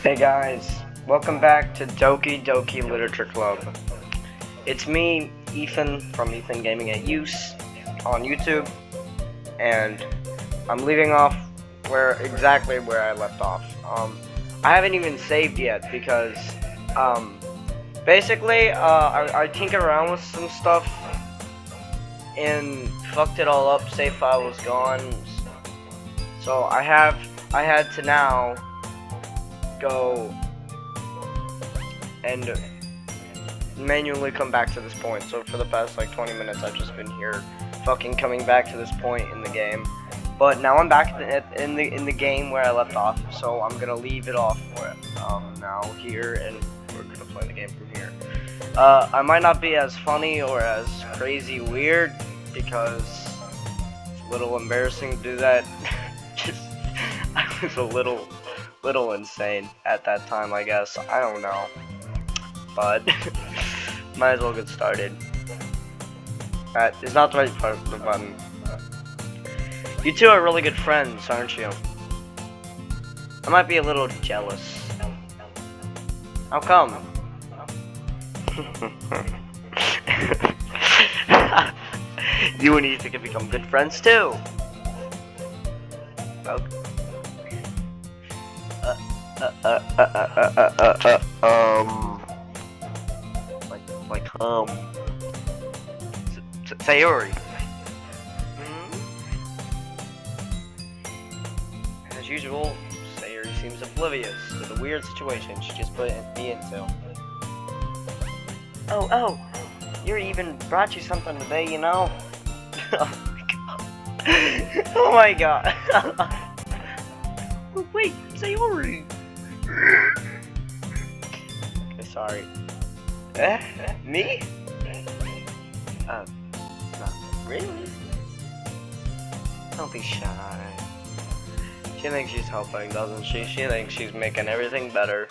Hey guys, welcome back to Doki Dooki Literature Club. It's me, Ethan, from Ethan Gaming at Use on YouTube, and I'm leaving off exactly where I left off. I haven't even saved yet because, basically, I tinkered around with some stuff and fucked it all up. Save file was gone, so I had to now go and manually come back to this point. So for the past like 20 minutes I've just been here fucking coming back to this point in the game, but now I'm back in the game where I left off, so I'm gonna leave it off now here, and we're gonna play the game from here. I might not be as funny or as crazy weird because it's a little embarrassing to do that. Just I was a little insane at that time, I guess. I don't know, but might as well get started. That is not the right part of the button. You two are really good friends, aren't you? I might be a little jealous. How come? You and Ethan can become good friends too. Okay. Sayori. As usual, Sayori seems oblivious to the weird situation she just put me into. Oh, Yuri even brought you something today, you know? Oh my god. Wait, Sayori. Okay, sorry. Me? Not really. Don't be shy. She thinks she's helping, doesn't she? She thinks she's making everything better.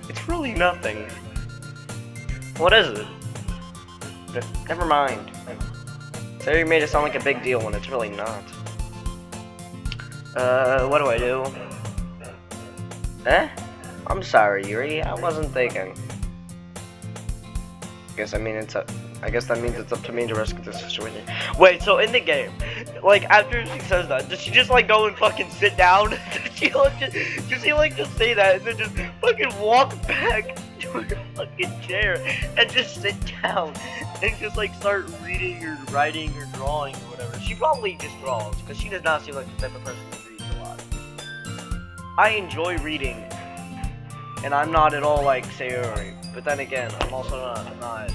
It's really nothing. What is it? Never mind. Sayori made it sound like a big deal when it's really not. What do I do? I'm sorry, Yuri. I wasn't thinking. I guess that means it's up to me to rescue this situation. Wait, so in the game, like after she says that, does she just like go and fucking sit down? Does she just say that and then just fucking walk back to her fucking chair and just sit down and just like start reading or writing or drawing or whatever? She probably just draws because she does not seem like the type of person who reads a lot. I enjoy reading, and I'm not at all like Sayori, but then again, I'm also not.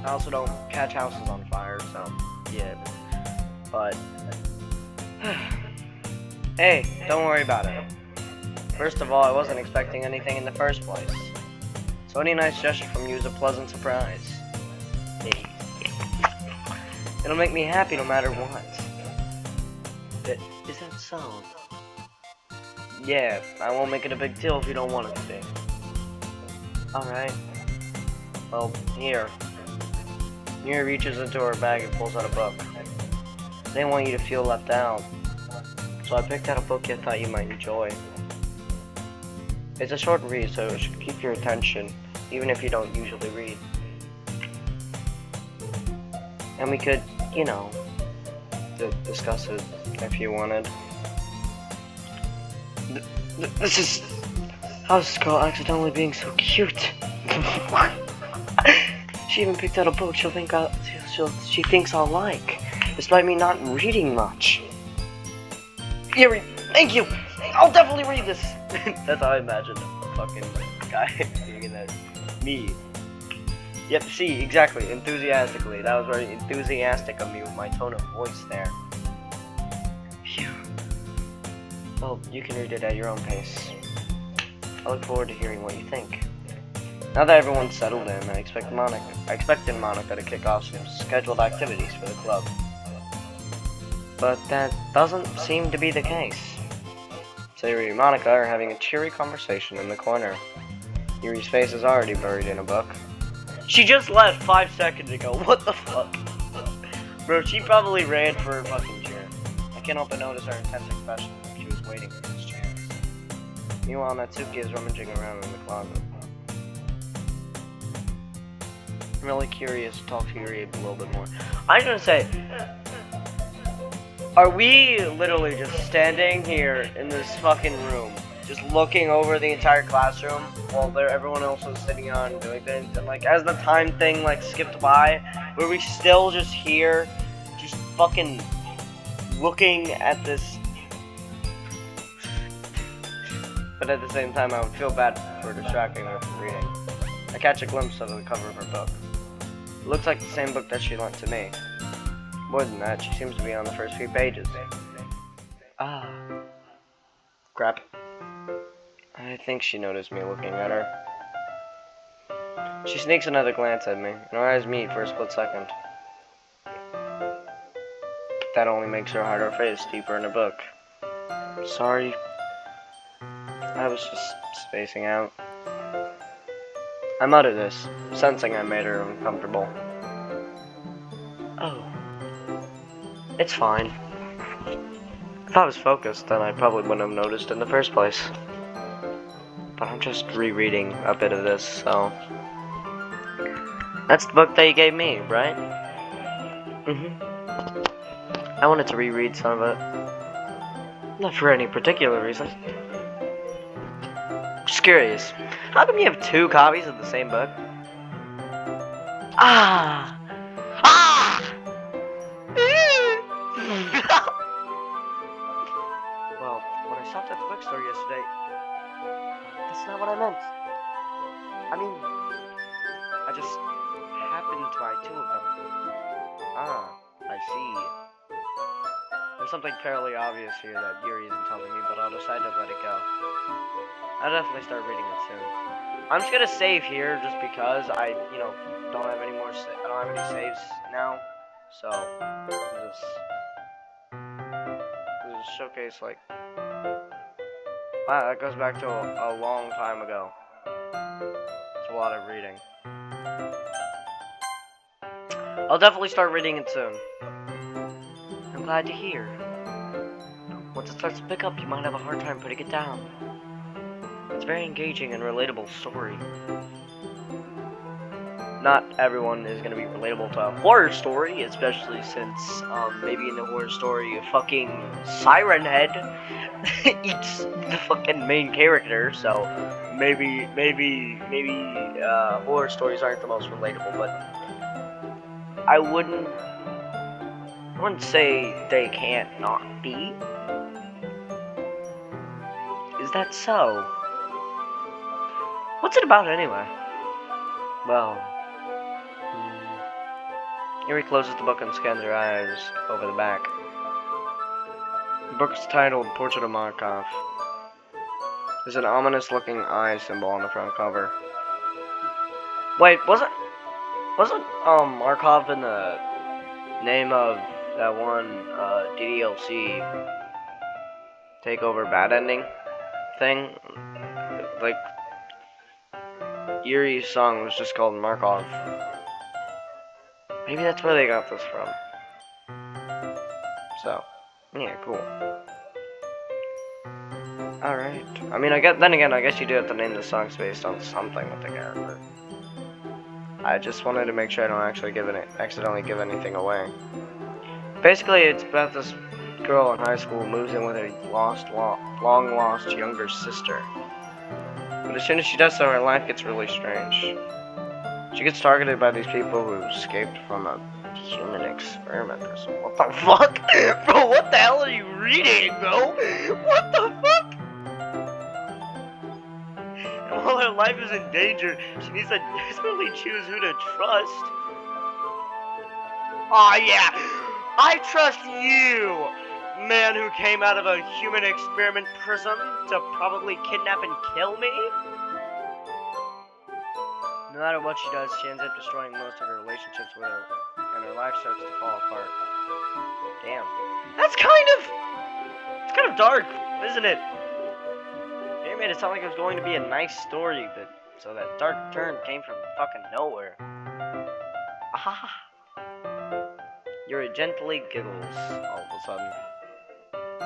I also don't catch houses on fire, so yeah. But hey, don't worry about it. First of all, I wasn't expecting anything in the first place, so any nice gesture from you is a pleasant surprise. Hey. It'll make me happy no matter what. Is that so? Yeah, I won't make it a big deal if you don't want it to be. Alright. Well, here. Mira reaches into her bag and pulls out a book. I didn't want you to feel left out, so I picked out a book I thought you might enjoy. It's a short read, so it should keep your attention, even if you don't usually read. And we could, you know, discuss it if you wanted. This is... How's this girl accidentally being so cute? She even picked out a book she thinks I'll like, despite me not reading much. Yuri, thank you! I'll definitely read this! That's how I imagined a fucking guy being that. Me. Yep, see, exactly, enthusiastically. That was very enthusiastic of me with my tone of voice there. Phew. Well, you can read it at your own pace. I look forward to hearing what you think. Now that everyone's settled in, I expected Monica to kick off some scheduled activities for the club. But that doesn't seem to be the case. Sayori and Monica are having a cheery conversation in the corner. Yuri's face is already buried in a book. She just left 5 seconds ago. What the fuck? Bro, she probably ran for her fucking chair. can't help but notice her intense expression when she was waiting for his chair. Meanwhile, Natsuki is rummaging around in the closet. I'm really curious to talk to Yuri a little bit more. I was gonna say, are we literally just standing here in this fucking room, just looking over the entire classroom while everyone else was sitting on doing things, and like as the time thing like skipped by, were we still just here, just fucking looking at this? But at the same time, I would feel bad for distracting her from reading. I catch a glimpse of the cover of her book. It looks like the same book that she lent to me. More than that, she seems to be on the first few pages. Ah. Crap. I think she noticed me looking at her. She sneaks another glance at me, and our eyes meet for a split second. That only makes her hide her face deeper in her book. Sorry. I was just spacing out. I muttered this, sensing I made her uncomfortable. Oh. It's fine. If I was focused, then I probably wouldn't have noticed in the first place. But I'm just rereading a bit of this, so... That's the book that you gave me, right? I wanted to reread some of it. Not for any particular reason. Just curious. How come you have 2 copies of the same book? Ah! Ah! Well, when I stopped at the bookstore yesterday, that's not what I meant. I mean, I just happened to buy 2 of them. Ah, I see. There's something fairly obvious here that Yuri isn't telling me, but I'll decide to let it go. I'll definitely start reading it soon. I'm just gonna save here just because I, don't have any more. I don't have any saves now, so this showcase like. Wow, that goes back to a long time ago. It's a lot of reading. I'll definitely start reading it soon. I'm glad to hear. Once it starts to pick up, you might have a hard time putting it down. It's a very engaging and relatable story. Not everyone is going to be relatable to a horror story, especially since maybe in the horror story a fucking siren head eats the fucking main character, so maybe horror stories aren't the most relatable, but I wouldn't say they can't not be. Is that so? What's it about anyway? Well, Yuri closes the book and scans her eyes over the back. The book is titled Portrait of Markov. There's an ominous-looking eye symbol on the front cover. Wait, wasn't Markov in the name of that one DDLC takeover bad ending thing? Like, Yuri's song was just called Markov. Maybe that's where they got this from. So, yeah, cool. Alright. I mean, I guess you do have to name the songs based on something with the character. I just wanted to make sure I don't actually accidentally give anything away. Basically, it's about this girl in high school who moves in with her long-lost younger sister. But as soon as she does so, her life gets really strange. She gets targeted by these people who escaped from a human experiment or something. What the fuck? Bro, what the hell are you reading, bro? What the fuck? And while her life is in danger, she needs to desperately choose who to trust. Aw, yeah. I trust you, man who came out of a human experiment prison to probably kidnap and kill me. No matter what she does, she ends up destroying most of her relationships with her, and her life starts to fall apart. Damn. It's kind of dark, isn't it? They made it sound like it was going to be a nice story, but so that dark turn came from fucking nowhere. Ah. Yuri gently giggles all of a sudden.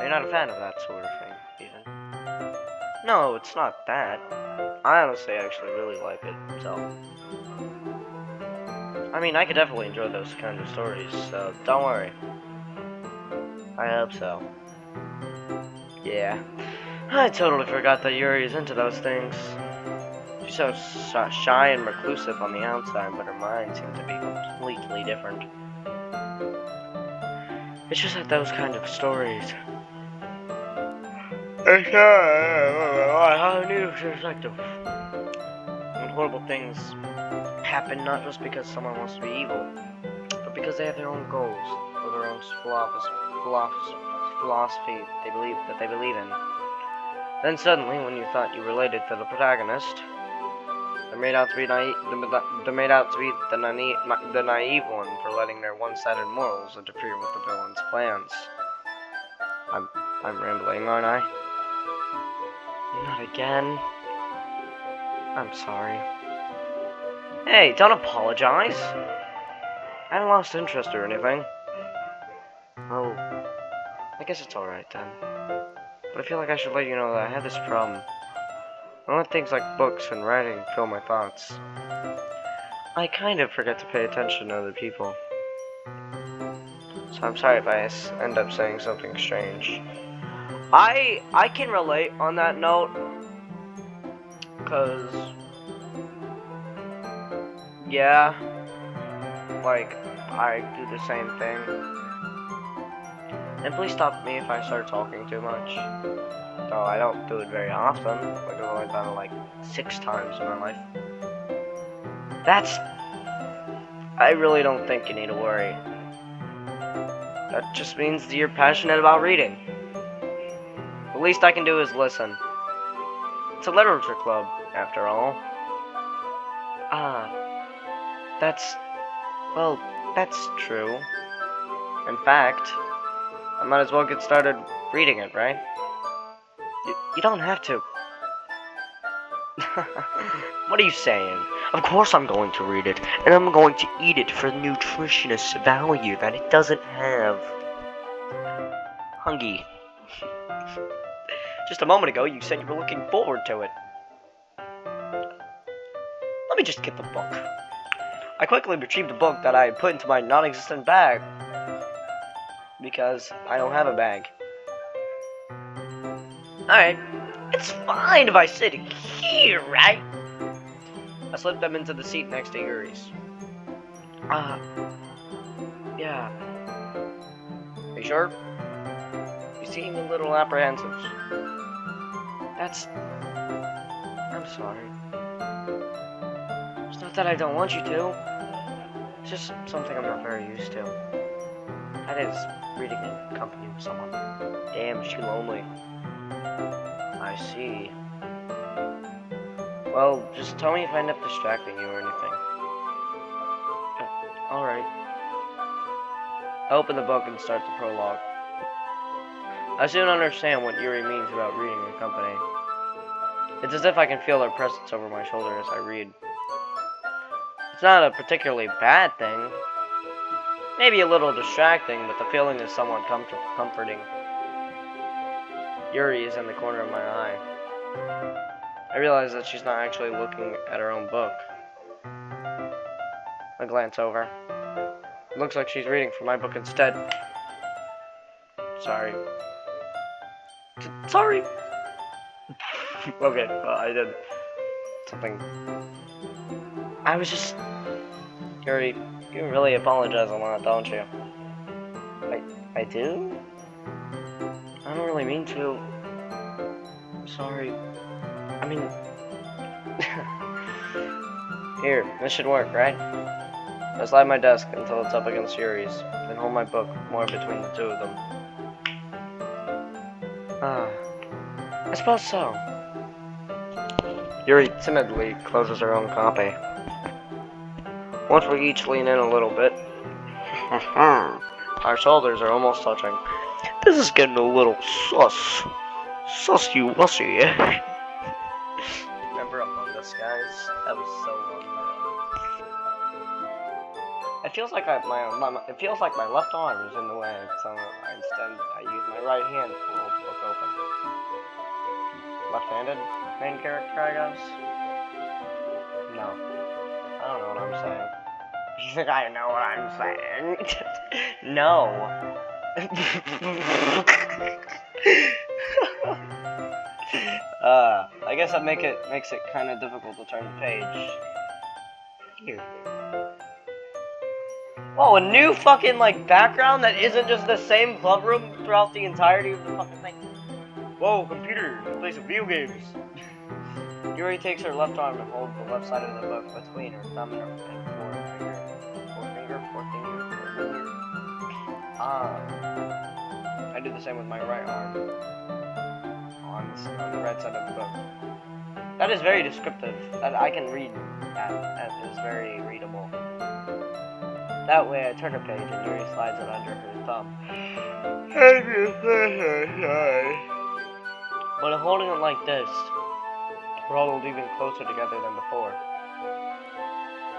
You're not a fan of that sort of thing, even? No, it's not that. I honestly actually really like it, so... I mean, I could definitely enjoy those kind of stories, so don't worry. I hope so. Yeah. I totally forgot that Yuri is into those things. She's so shy and reclusive on the outside, but her mind seems to be completely different. It's just that those kind of stories. I knew perspective. And horrible things happen not just because someone wants to be evil, but because they have their own goals or their own philosophy they believe in. Then suddenly, when you thought you related to the protagonist, they're made out to be the naive one for letting their one-sided morals interfere with the villain's plans. I'm rambling, aren't I? Not again. I'm sorry. Hey, don't apologize. I haven't lost interest or anything. Oh, I guess it's alright then. But I feel like I should let you know that I have this problem. I let things like books and writing fill my thoughts. I kind of forget to pay attention to other people. So I'm sorry if I end up saying something strange. I can relate on that note, cause yeah, like I do the same thing. And please stop me if I start talking too much. Though I don't do it very often. Like I've only done it like 6 times in my life. I really don't think you need to worry. That just means that you're passionate about reading. The least I can do is listen. It's a literature club, after all. Well, that's true. In fact, I might as well get started reading it, right? You don't have to. What are you saying? Of course I'm going to read it, and I'm going to eat it for the nutritious value that it doesn't have. Hungy. Just a moment ago, you said you were looking forward to it. Let me just get the book. I quickly retrieved the book that I had put into my non-existent bag. Because I don't have a bag. Alright, it's fine if I sit here, right? I slipped them into the seat next to Yuri's. Yeah. Are you sure? You seem a little apprehensive. I'm sorry. It's not that I don't want you to. It's just something I'm not very used to. That is, reading in company with someone. Damn, is she lonely. I see. Well, just tell me if I end up distracting you or anything. Alright. I open the book and start the prologue. I soon understand what Yuri means about reading in company. It's as if I can feel her presence over my shoulder as I read. It's not a particularly bad thing. Maybe a little distracting, but the feeling is somewhat comforting. Yuri is in the corner of my eye. I realize that she's not actually looking at her own book. I glance over. It looks like she's reading from my book instead. Sorry. Sorry! Okay, well, I did something. I was just... Yuri, you really apologize a lot, don't you? I do? I don't really mean to. I'm sorry. I mean... Here, this should work, right? I slide my desk until it's up against Yuri's, then hold my book more between the two of them. I suppose so. Yuri timidly closes her own copy. Once we each lean in a little bit, our shoulders are almost touching. This is getting a little sus. Sussy-wussy. Remember Among Us, guys? That was so long ago. It feels like it feels like my left arm is in the way, so instead I use my right hand to hold the book open. Left-handed main character, I guess. No, I don't know what I'm saying. You think I know what I'm saying? No. I guess that makes it kind of difficult to turn the page. Here. Oh, a new fucking like background that isn't just the same club room throughout the entirety of the fucking thing. Whoa, computer, play some video games. Yuri takes her left arm and holds the left side of the book between her thumb and her forefinger. I do the same with my right arm on the right side of the book. That is very descriptive. That I can read. That is very readable. That way, I turn a page and Yuri slides it under her thumb. But holding it like this, we're all even closer together than before.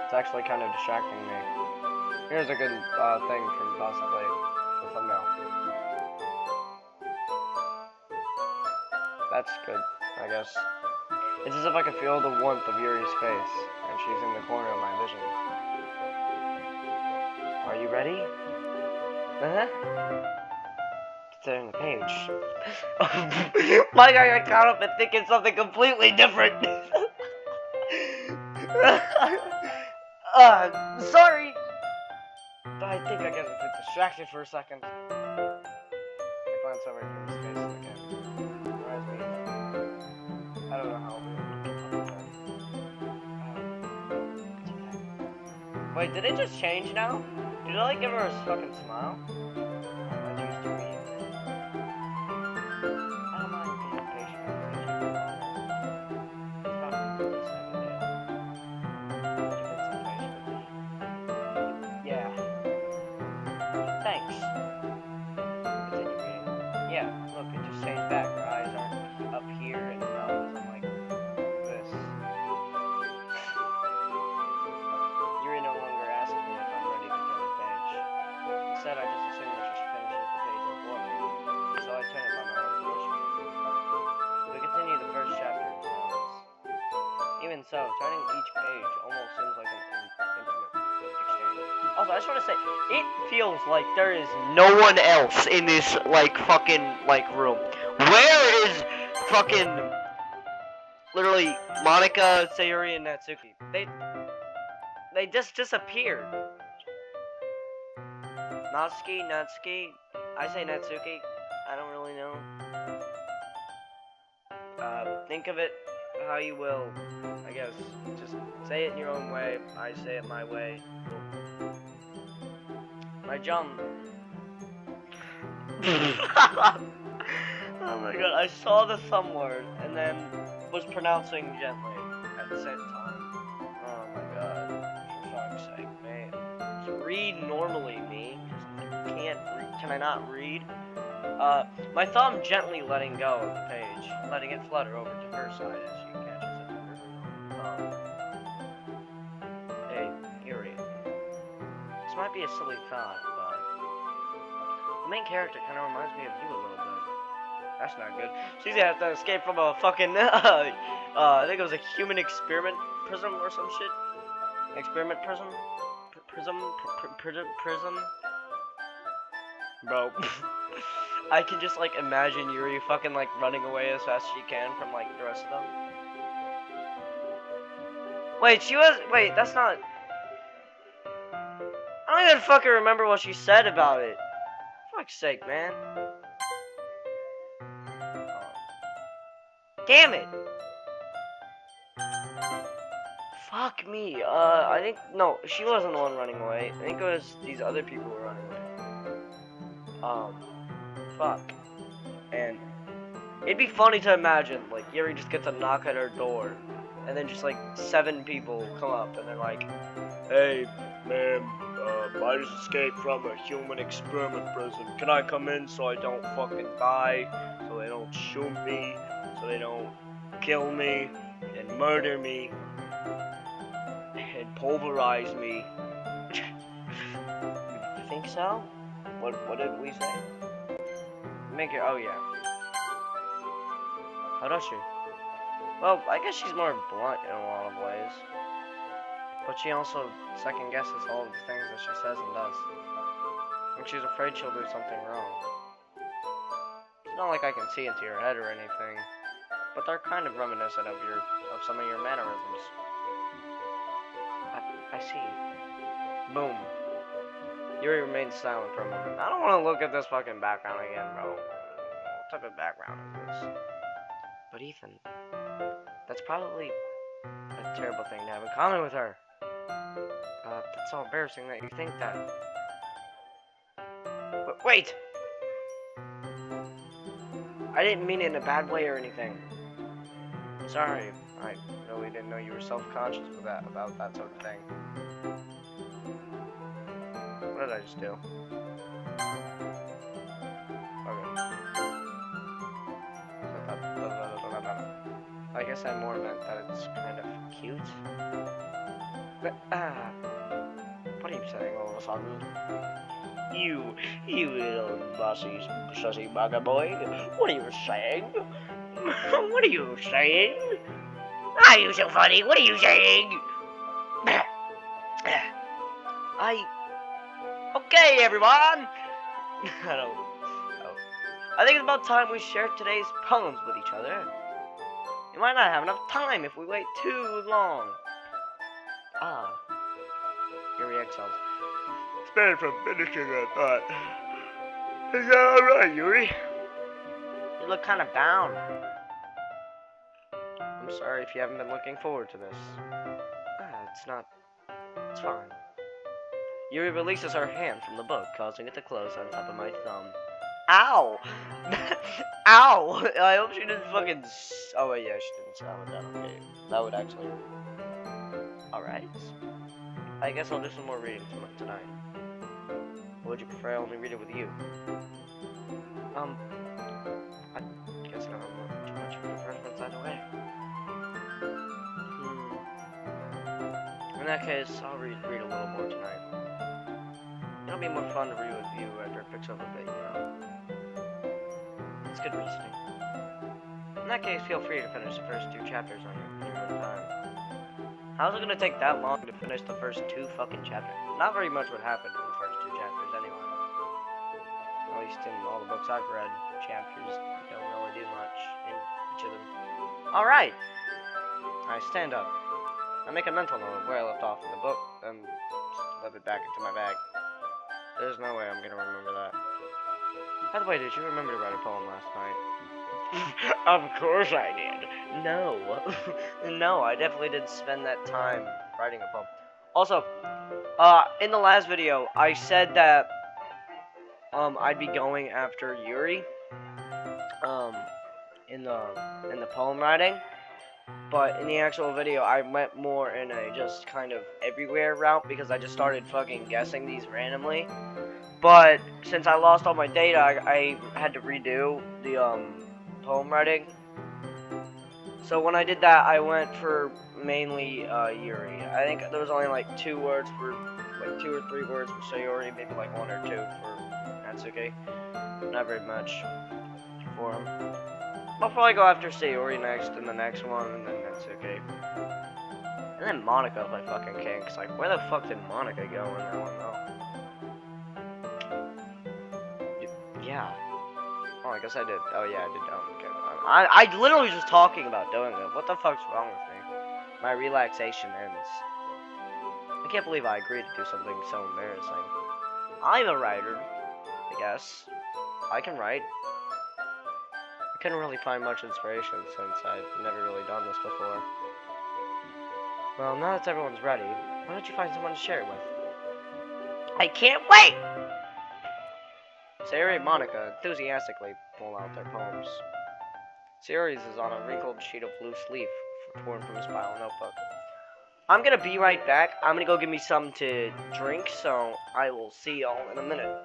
It's actually kind of distracting me. Here's a good thing from possibly the thumbnail. That's good, I guess. It's as if I can feel the warmth of Yuri's face, and she's in the corner of my vision. Are you ready? Turn the page. My guy got caught up in thinking something completely different. Sorry. But I think I got a bit distracted for a second. I glance over at his face again. Reminds me. I don't know how I'll be able to keep up with that. Wait, did it just change now? Did I like give her a fucking smile? That used to be. I don't mind being patient. It's probably the least I can do. Yeah. Thanks. Continue reading. Yeah, look, it just changed back. Her eyes aren't up here and her mouth isn't like this. Yuri no longer asks me if I'm ready to turn the page. Instead, I just assume that she finishes the page before me. So I turn it by my own volition. We continue the first chapter in silence. Even so, turning each page almost seems like an intimate exchange. Also, I just want to say, it feels like there is no one else in this, like, fucking, like, room. Where is fucking, literally, Monika, Sayuri, and Natsuki? They just disappeared. Natsuki, I say Natsuki, I don't really know. Think of it how you will, I guess. Just say it in your own way, I say it my way. My jump. Oh my god, I saw the thumb word and then was pronouncing gently at the same time. Oh my god, for fuck's sake, man. Just read normally, me. Just can't read. Can I not read? My thumb gently letting go of the page, letting it flutter over to her side as she catches it under her thumb. Hey, Yuri. This might be a silly thought, but the main character kind of reminds me of you a little bit. That's not good. She's gonna have to escape from a fucking, I think it was a human experiment prism or some shit. Experiment prism? Prism? Bro. I can just, like, imagine Yuri fucking, like, running away as fast as she can from, like, the rest of them. Wait, wait, that's not... I don't even fucking remember what she said about it. Fuck's sake, man. Damn it! Fuck me. I think... No, she wasn't the one running away. I think it was these other people who were running away. Fuck. And it'd be funny to imagine, like, Yuri just gets a knock at her door, and then just, like, 7 people come up, and they're like, hey, ma'am, I just escaped from a human experiment prison. Can I come in so I don't fucking die, so they don't shoot me, so they don't kill me, and murder me, and pulverize me? think so. What did we say? Make her. Oh yeah. How does she? Well, I guess she's more blunt in a lot of ways. But she also second guesses all of the things that she says and does. When she's afraid she'll do something wrong. It's not like I can see into your head or anything, but they're kind of reminiscent of some of your mannerisms. I see. Boom. Yuri remains silent for a moment. I don't want to look at this fucking background again, bro. What type of background is this? But Ethan, that's probably a terrible thing to have in common with her. That's so embarrassing that you think that. But wait! I didn't mean it in a bad way or anything. Sorry, I really didn't know you were self-conscious about that sort of thing. What did I just do? Okay. I guess I more meant that it's kind of cute. But, what are you saying all of a sudden? You little bossy, sussy bugger boy. What are you saying? What are you saying? Are you so funny? What are you saying? Okay, everyone! I think it's about time we share today's poems with each other. We might not have enough time if we wait too long. Yuri exhales. Spare from finishing, I thought. Is that alright, Yuri? You look kind of down. I'm sorry if you haven't been looking forward to this. It's fine. Yuri releases her hand from the book, causing it to close on top of my thumb. Ow! Ow! I hope she didn't fucking. Oh, wait, yeah, she didn't sound that. Okay. That would actually. Alright. I guess I'll do some more reading tonight. Or would you prefer I only read it with you? I guess I don't have too much refreshments either way. In that case, I'll read a little more tonight. It'll be more fun to read with you after it picks up a bit, you know. It's good reasoning. In that case, feel free to finish the first 2 chapters on your own time. How's it gonna take that long to finish the first 2 fucking chapters? Not very much would happen in the first 2 chapters anyway. At least in all the books I've read, chapters don't really do much in each of them. Alright! I stand up. I make a mental note of where I left off in the book, then slip it back into my bag. There's no way I'm gonna remember that. By the way, did you remember to write a poem last night? Of course I did. No. No, I definitely didn't spend that time writing a poem. Also, in the last video, I said that, I'd be going after Yuri, in the poem writing. But in the actual video, I went more in a just kind of everywhere route because I just started fucking guessing these randomly. But since I lost all my data, I had to redo the poem writing. So when I did that, I went for mainly Yuri. I think there was only like 2 words for, like 2 or 3 words for Sayori, maybe like 1 or 2 for Natsuki. Not very much for him. I'll probably go after Sayori next, and the next one, and then Natsuki. And then Monica if I fucking can, cause like, where the fuck did Monica go in that one though? Yeah. Oh, I guess I did. Oh yeah, I did. Oh, okay. I literally was just talking about doing it. What the fuck's wrong with me? My relaxation ends. I can't believe I agreed to do something so embarrassing. I'm a writer, I guess. I can write. I couldn't really find much inspiration since I've never really done this before. Well, now that everyone's ready, why don't you find someone to share it with? I can't wait! Sayori and Monica enthusiastically pull out their poems. Sayori's is on a wrinkled sheet of loose leaf torn from his spiral notebook. I'm gonna be right back. I'm gonna go get me something to drink, so I will see y'all in a minute.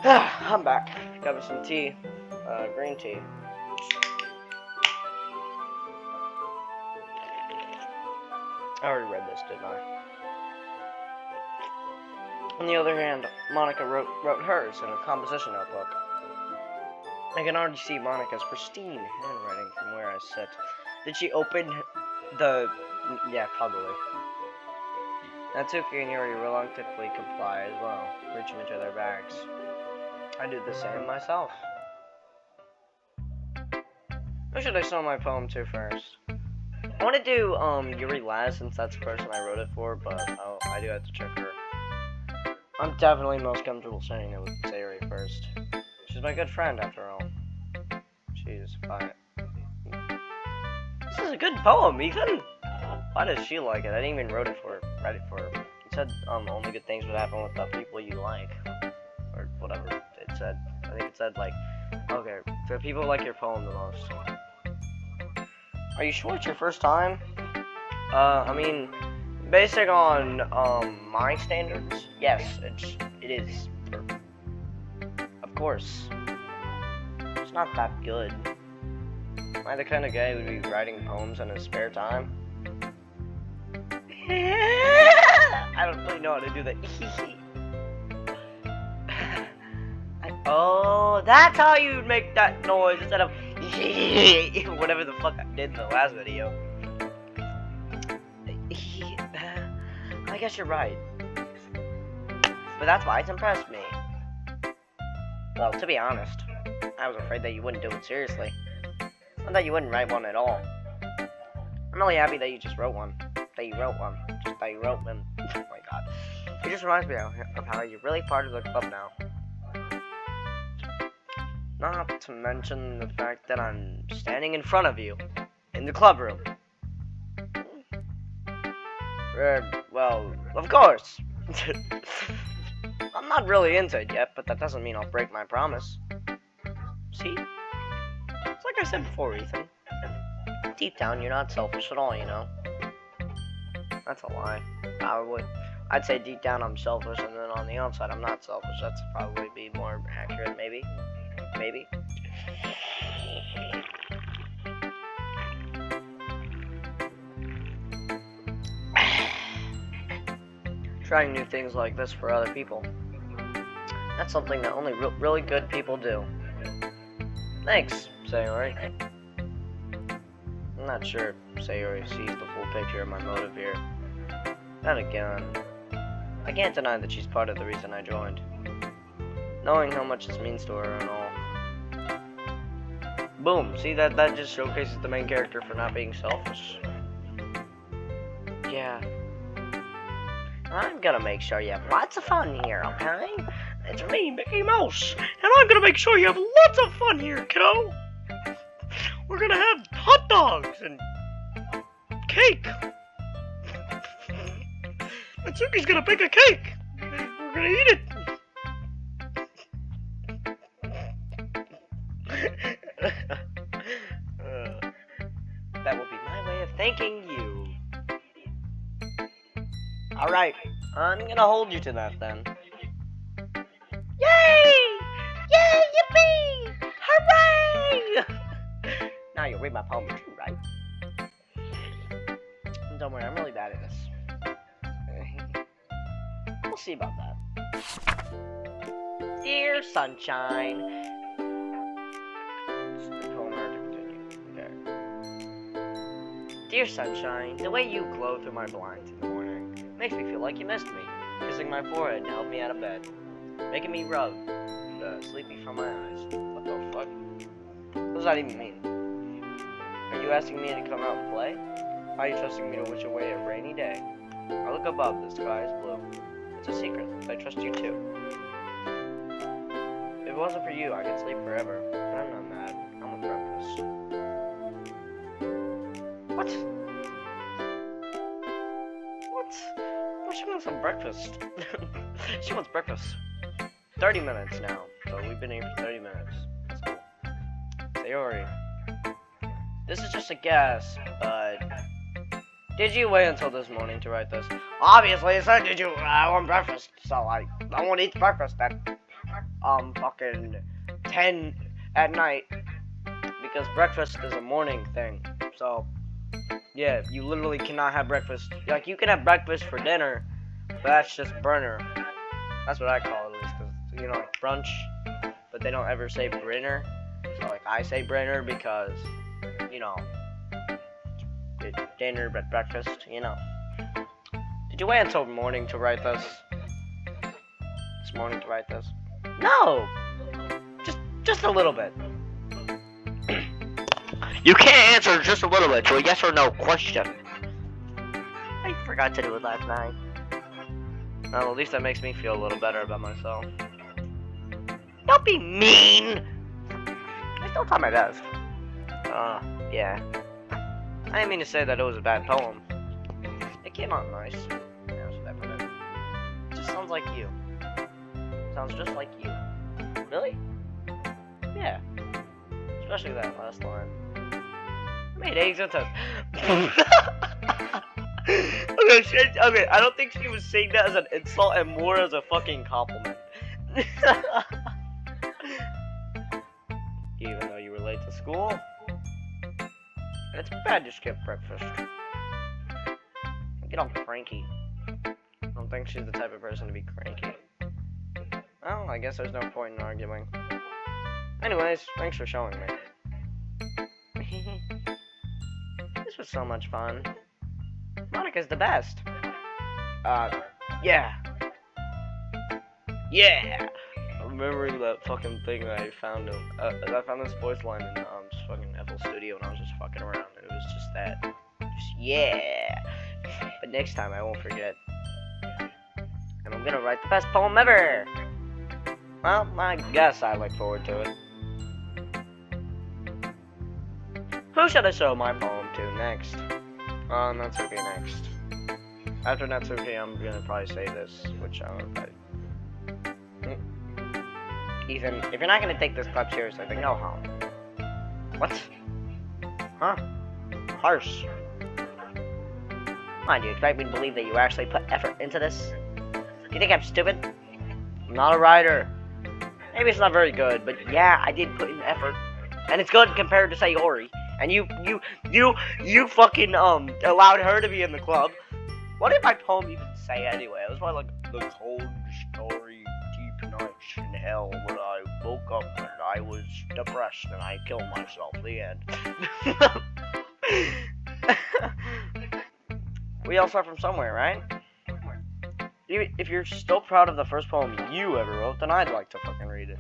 I'm back. Got me some tea. Green tea. I already read this, didn't I? On the other hand, Monica wrote hers in a composition notebook. I can already see Monica's pristine handwriting from where I sit. Did she open the... Yeah, probably. Natsuki and Yuri reluctantly comply as well, reaching into their bags. I do the same myself. Who should I sell my poem to first? I want to do Yuri last since that's the person I wrote it for, but I do have to check her. I'm definitely most comfortable saying it with Sayuri first. She's my good friend after all. She's fine. This is a good poem, Ethan! Why does she like it? I didn't even write it for her. It said only good things would happen with the people you like. Or whatever it said. I think it said like, okay, so people like your poem the most. Are you sure it's your first time? I mean, based on my standards, yes, it is. Of course. It's not that good. Am I the kind of guy who would be writing poems in his spare time? I don't really know how to do that. Oh, that's how you make that noise instead of whatever the fuck I did in the last video. I guess you're right. But that's why it's impressed me. Well, to be honest, I was afraid that you wouldn't do it seriously. Not that you wouldn't write one at all. I'm really happy that you just wrote one. That you wrote one. Just that you wrote one. Oh my god. It just reminds me of how you're really part of the club now. Not to mention the fact that I'm standing in front of you. In the club room. Well, of course. I'm not really into it yet, but that doesn't mean I'll break my promise. See? It's like I said before, Ethan. Deep down, you're not selfish at all, you know? That's a lie. I'd say deep down I'm selfish, and then on the outside I'm not selfish. That's probably be more accurate, maybe. Maybe. Trying new things like this for other people. That's something that only really good people do. Thanks, Sayori. I'm not sure if Sayori sees the full picture of my motive here. Then again, I can't deny that she's part of the reason I joined. Knowing how much this means to her and all. Boom, see that just showcases the main character for not being selfish. Yeah. I'm gonna make sure you have lots of fun here, okay? It's me, Mickey Mouse, and I'm gonna make sure you have lots of fun here, kiddo! We're gonna have hot dogs and cake! Natsuki's gonna bake a cake! We're gonna eat it! That will be my way of thanking you. Alright, I'm gonna hold you to that then. Yay! Yay, yippee! Hooray! Now you'll read my poem too, right? Don't worry, I'm really bad at this. We'll see about that. Dear Sunshine. The poem hard to continue. Okay. Dear Sunshine, the way you glow through my blinds in the morning makes me feel like you missed me. Kissing my forehead to help me out of bed. Making me rub the sleepy from my eyes. What the fuck? What does that even mean? Are you asking me to come out and play? Are you trusting me to wish away a rainy day? I look above, the sky is blue. It's a secret, but I trust you too. If it wasn't for you, I could sleep forever. But I'm not mad. I'm with breakfast. What? What? Oh, she wants some breakfast. She wants breakfast. 30 minutes now. So we've been here for 30 minutes. That's cool. Sayori. This is just a guess, but... Did you wait until this morning to write this? Obviously, I said, I want breakfast, so I won't eat breakfast then. fucking 10 at night, because breakfast is a morning thing. So, yeah, you literally cannot have breakfast. Like, you can have breakfast for dinner, but that's just burner. That's what I call it, at least, because, you know, like brunch, but they don't ever say brinner. So, like, I say brinner because, you know, dinner, but breakfast, you know. Did you wait until morning to write this? It's morning to write this? No! Just a little bit. You can't answer just a little bit to a yes or no question. I forgot to do it last night. Well, at least that makes me feel a little better about myself. Don't be mean! I still try my best. Yeah. I didn't mean to say that it was a bad poem. It came out nice. Yeah, that's what I put in. It just sounds like you. Sounds just like you. Really? Yeah. Especially that last line. I made eggs and toast. Okay, I don't think she was saying that as an insult and more as a fucking compliment. Even though you were late to school, it's bad to skip breakfast. Get all cranky. I don't think she's the type of person to be cranky. Well, I guess there's no point in arguing. Anyways, thanks for showing me. This was so much fun. Monica's the best. Yeah. Yeah! I'm remembering that fucking thing that I found I found this voice line in just fucking FL Studio when I was just fucking around. It was just that. Just yeah. But next time I won't forget. And I'm gonna write the best poem ever! Well, I guess I look forward to it. Who should I show my poem to next? Natsuki next. After Natsuki, I'm gonna probably say this, which I don't know if Ethan, if you're not gonna take this club seriously, then go home. What? Huh? Harsh. Come on, do you expect me to believe that you actually put effort into this? Do you think I'm stupid? I'm not a writer. Maybe it's not very good, but yeah, I did put in effort. And it's good compared to, say, Ori. And you fucking, allowed her to be in the club. What did my poem even say anyway? It was probably like, the cold, starry, deep nights in hell when I woke up and I was depressed and I killed myself. The end. We all start from somewhere, right? If you're still proud of the first poem you ever wrote, then I'd like to fucking read it.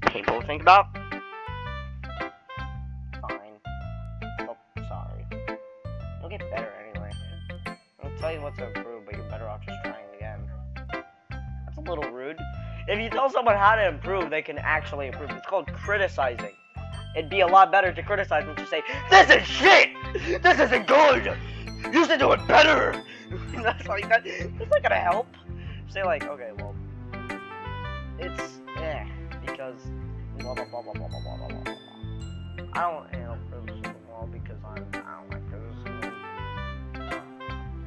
Painful to think about? Fine. Oh, sorry. You'll get better anyway. I'll tell you what to improve, but you're better off just trying again. That's a little rude. If you tell someone how to improve, they can actually improve. It's called criticizing. It'd be a lot better to criticize than to say, "This is shit! This isn't good! You should do it better!" That's like that. That's not gonna help. Say like, okay, well, it's because blah blah blah blah blah blah blah blah blah. I don't handle criticism well because I don't like criticism.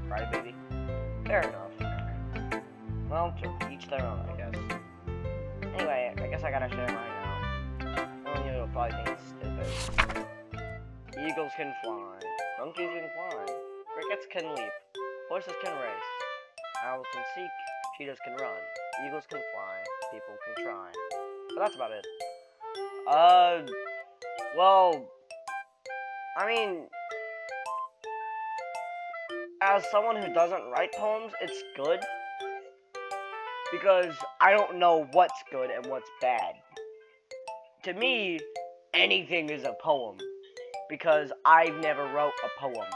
Right, baby? Fair enough. Well, to each their own, I guess. Anyway, I guess I gotta share mine now. You'll probably think it's stupid. Eagles can fly. Monkeys can climb. Crickets can leap. Horses can race. Owls can seek. Cheetahs can run. Eagles can fly. People can try. But that's about it. Well, I mean, as someone who doesn't write poems, it's good. Because I don't know what's good and what's bad. To me, anything is a poem. Because I've never wrote a poem.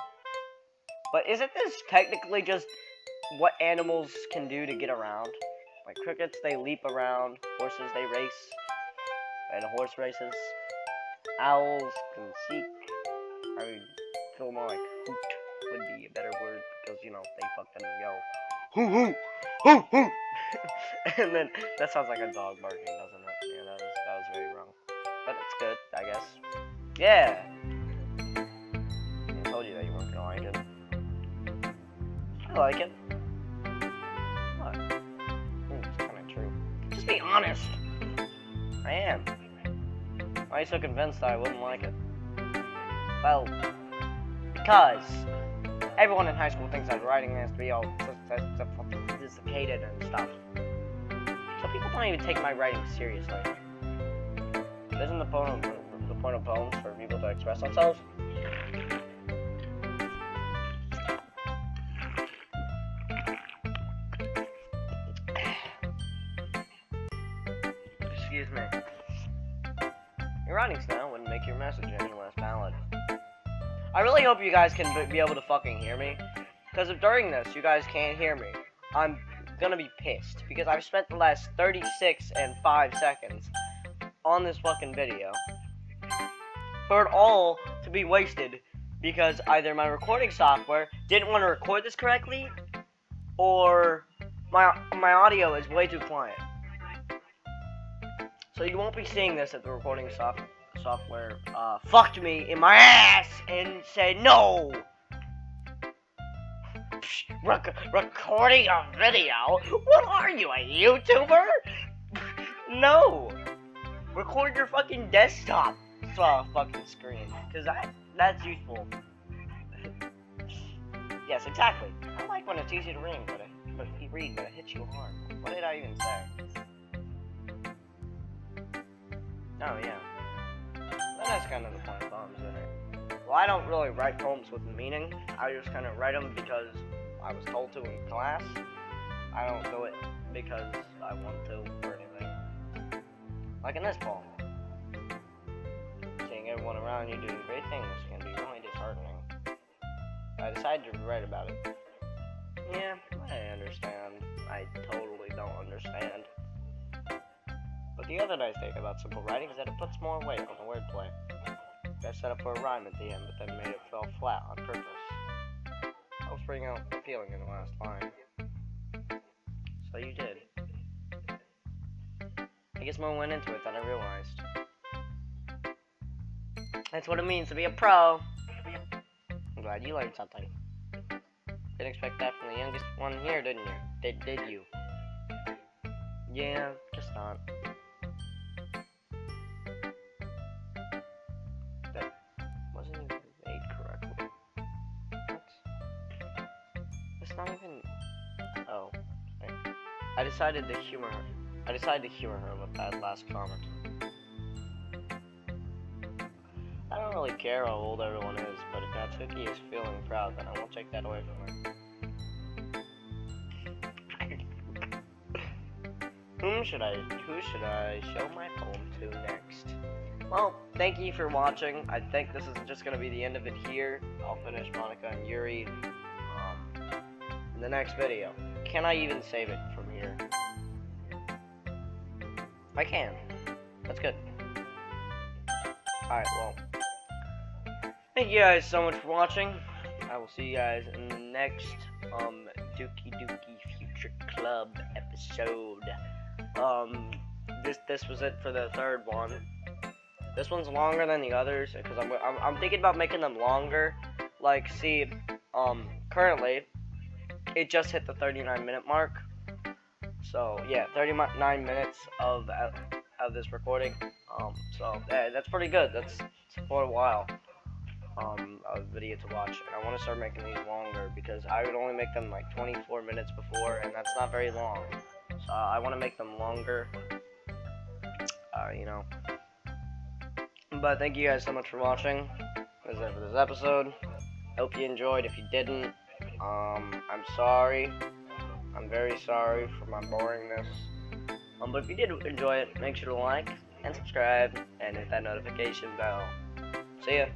But isn't this technically just what animals can do to get around? Like crickets, they leap around. Horses, they race. And horse races. Owls can seek. I would feel more like hoot would be a better word. Because, you know, they fucking go. Hoo hoo! Hoo hoo! And then, that sounds like a dog barking, doesn't it? Yeah, that was very wrong. But it's good, I guess. Yeah! I told you that you weren't gonna like it. I like it. What? It's kind of true. Just be honest. I am. Why are you so convinced that I wouldn't like it? Well, because everyone in high school thinks that writing has to be all sophisticated and stuff. So people don't even take my writing seriously. Isn't the point of poems for people to express themselves? Excuse me. Your writing style wouldn't make your message any less valid. I really hope you guys can be able to fucking hear me. Because if during this you guys can't hear me, I'm gonna be pissed. Because I've spent the last 36 and 5 seconds on this fucking video for it all to be wasted because either my recording software didn't want to record this correctly or my audio is way too quiet. So you won't be seeing this if the recording software fucked me in my ass and said no. Recording a video? What are you, a YouTuber? No. Record your fucking desktop fucking screen, cause that's useful. Yes, exactly. I like when it's easy to read, but it hits you hard. What did I even say? Oh yeah. That's kind of the point of poems, isn't it? Well, I don't really write poems with meaning. I just kind of write them because I was told to in class. I don't do it because I want to or anything. Like in this poem. Seeing everyone around you doing great things can be really disheartening. I decided to write about it. Yeah, I understand. I totally don't understand. But the other nice thing about simple writing is that it puts more weight on the wordplay. I set up for a rhyme at the end, but then made it fall flat on purpose. I was bringing out the feeling in the last line. So you did. I guess more went into it than I realized. That's what it means to be a pro. I'm glad you learned something. Didn't expect that from the youngest one here, didn't you? Did you? Yeah, just not. That wasn't even made correctly. What? It's not even... Oh. Right. I decided to humor her with that last comment. I don't really care how old everyone is, but if Natsuki is feeling proud, then I won't take that away from her. Who should I show my poem to next? Well, thank you for watching. I think this is just gonna be the end of it here. I'll finish Monica and Yuri in the next video. Can I even save it from here? I can. That's good. Alright, well. Thank you guys so much for watching. I will see you guys in the next Dooki Dooki Future Club episode. This was it for the third one. This one's longer than the others because I'm thinking about making them longer. Like, see, currently it just hit the 39-minute mark. So yeah, 39 minutes of this recording. So yeah, that's pretty good. That's for a while. A video to watch, and I want to start making these longer because I would only make them like 24 minutes before, and that's not very long. So I want to make them longer. You know. But thank you guys so much for watching. That's it for this episode. Hope you enjoyed. If you didn't, I'm sorry. I'm very sorry for my boringness. But if you did enjoy it, make sure to like and subscribe and hit that notification bell. See ya.